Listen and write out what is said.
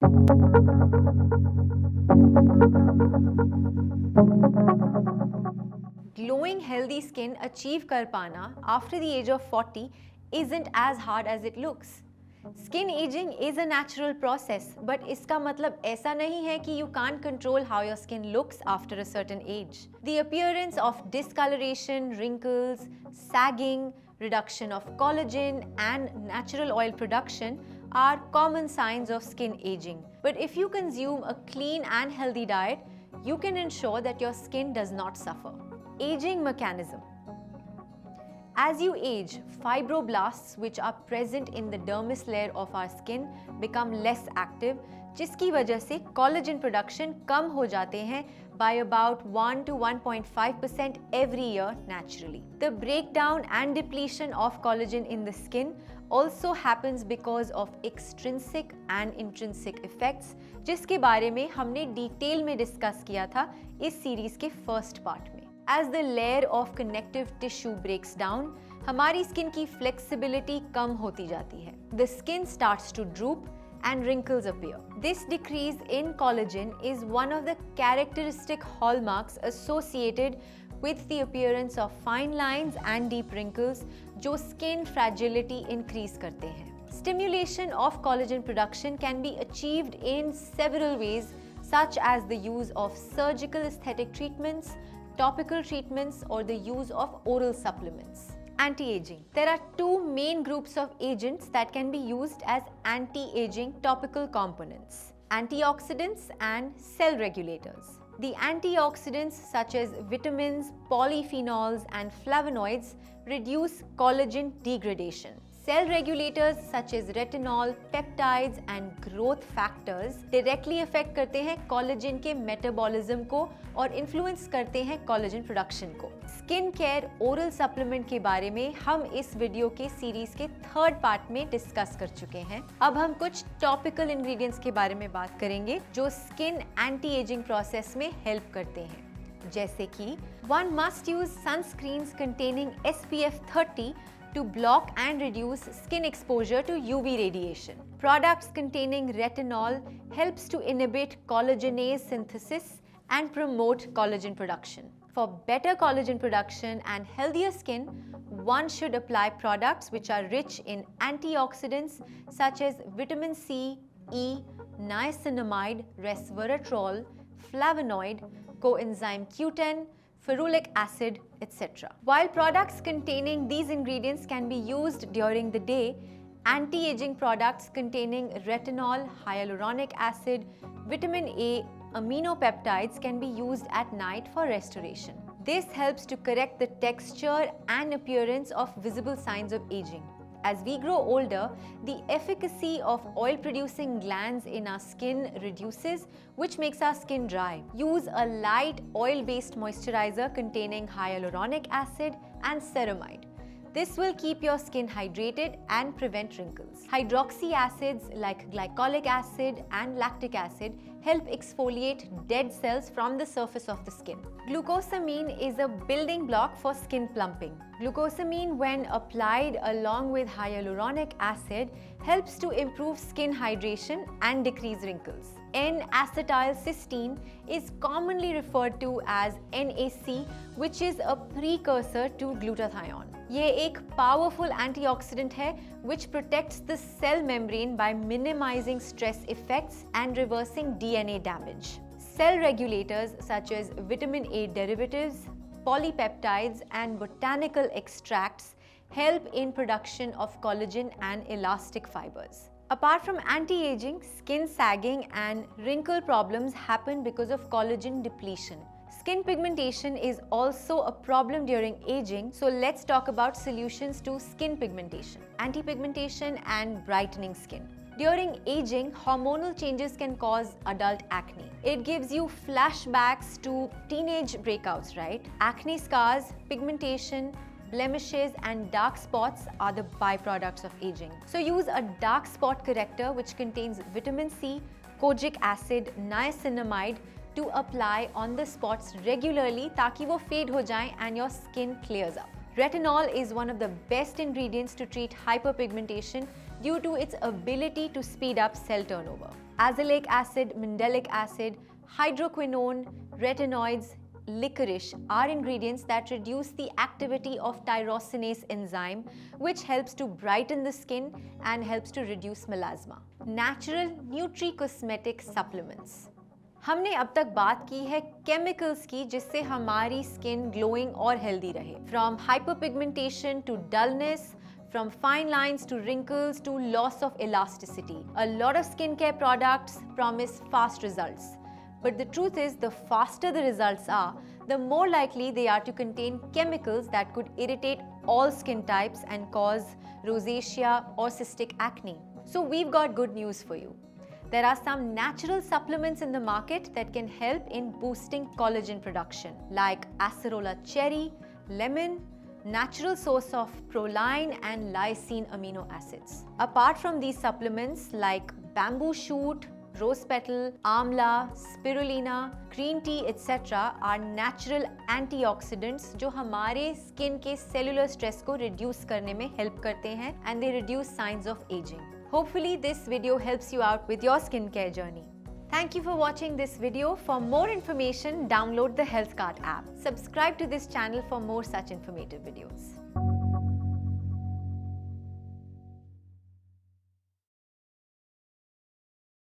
Glowing healthy skin achieve कर पाना after the age of 40 isn't as hard as it looks. Skin aging is a natural process, but इसका मतलब ऐसा नहीं है कि you can't control how your skin looks after a certain age. The appearance of discoloration, wrinkles, sagging, reduction of collagen, and natural oil production are common signs of skin aging. But if you consume a clean and healthy diet, you can ensure that your skin does not suffer. Aging mechanism. As you age, fibroblasts which are present in the dermis layer of our skin become less active, जिसकी वजह से collagen production कम हो जाते हैं by about 1 to 1.5% every year naturally. The breakdown and depletion of collagen in the skin also happens because of extrinsic and intrinsic effects, जिसके बारे में हमने डिटेल में डिस्कस किया था इस सीरीज के फर्स्ट पार्ट में. As the layer of connective tissue breaks down, हमारी स्किन की flexibility कम होती जाती है. The skin starts to droop and wrinkles appear. This decrease in collagen is one of the characteristic hallmarks associated with the appearance of fine lines and deep wrinkles, जो skin fragility increase करते हैं. Stimulation of collagen production can be achieved in several ways, such as the use of surgical aesthetic treatments, topical treatments, or the use of oral supplements. Anti-aging. There are two main groups of agents that can be used as anti-aging topical components: antioxidants and cell regulators. The antioxidants such as vitamins, polyphenols, and flavonoids reduce collagen degradation. Cell regulators such as retinol, peptides and growth factors directly affect करते हैं collagen के metabolism को और influence करते हैं collagen production को. Skin care oral supplement के बारे में हम इस वीडियो के सीरीज के थर्ड पार्ट में डिस्कस कर चुके हैं. अब हम कुछ टॉपिकल इंग्रेडिएंट्स के बारे में बात करेंगे जो स्किन एंटी एजिंग प्रोसेस में हेल्प करते हैं, जैसे कि one must use sunscreens containing SPF 30 to block and reduce skin exposure to UV radiation. Products containing retinol helps to inhibit collagenase synthesis and promote collagen production. For better collagen production and healthier skin, one should apply products which are rich in antioxidants such as vitamin C, E, niacinamide, resveratrol, flavonoid, coenzyme Q10, ferulic acid, etc. While products containing these ingredients can be used during the day, anti-aging products containing retinol, hyaluronic acid, vitamin A, aminopeptides can be used at night for restoration. This helps to correct the texture and appearance of visible signs of aging. As we grow older, the efficacy of oil-producing glands in our skin reduces, which makes our skin dry. Use a light oil-based moisturizer containing hyaluronic acid and ceramide. This will keep your skin hydrated and prevent wrinkles. Hydroxy acids like glycolic acid and lactic acid help exfoliate dead cells from the surface of the skin. Glucosamine is a building block for skin plumping. Glucosamine, when applied along with hyaluronic acid, helps to improve skin hydration and decrease wrinkles. N-acetylcysteine is commonly referred to as NAC, which is a precursor to glutathione. ये एक powerful antioxidant है which protects the cell membrane by minimizing stress effects and reversing DNA damage. Cell regulators such as vitamin A derivatives, polypeptides and botanical extracts help in production of collagen and elastic fibers. Apart from anti-aging, skin sagging and wrinkle problems happen because of collagen depletion. Skin pigmentation is also a problem during aging, so let's talk about solutions to skin pigmentation, anti-pigmentation and brightening skin. During aging, hormonal changes can cause adult acne. It gives you flashbacks to teenage breakouts, right? Acne scars, pigmentation, blemishes and dark spots are the byproducts of aging. So use a dark spot corrector which contains vitamin C, kojic acid, niacinamide to apply on the spots regularly ताकि वो fade हो जाएं and your skin clears up. Retinol is one of the best ingredients to treat hyperpigmentation due to its ability to speed up cell turnover. Azelaic acid, mandelic acid, hydroquinone, retinoids, licorice are ingredients that reduce the activity of tyrosinase enzyme, which helps to brighten the skin and helps to reduce melasma. Natural nutricosmetic supplements. हमने अब तक बात की है chemicals की जिससे हमारी skin glowing और हेल्दी रहे. From hyperpigmentation to dullness, from fine lines to wrinkles to loss of elasticity. A lot of skincare products promise fast results. But the truth is, the faster the results are, the more likely they are to contain chemicals that could irritate all skin types and cause rosacea or cystic acne. So we've got good news for you. There are some natural supplements in the market that can help in boosting collagen production, like acerola cherry, lemon, natural source of proline and lysine amino acids. Apart from these supplements like bamboo shoot, rose petal, amla, spirulina, green tea etc. are natural antioxidants जो हमारे skin के cellular stress को reduce करने में help करते हैं and they reduce signs of aging. Hopefully this video helps you out with your skincare journey. Thank you for watching this video. For more information, download the HealthCart app. Subscribe to this channel for more such informative videos.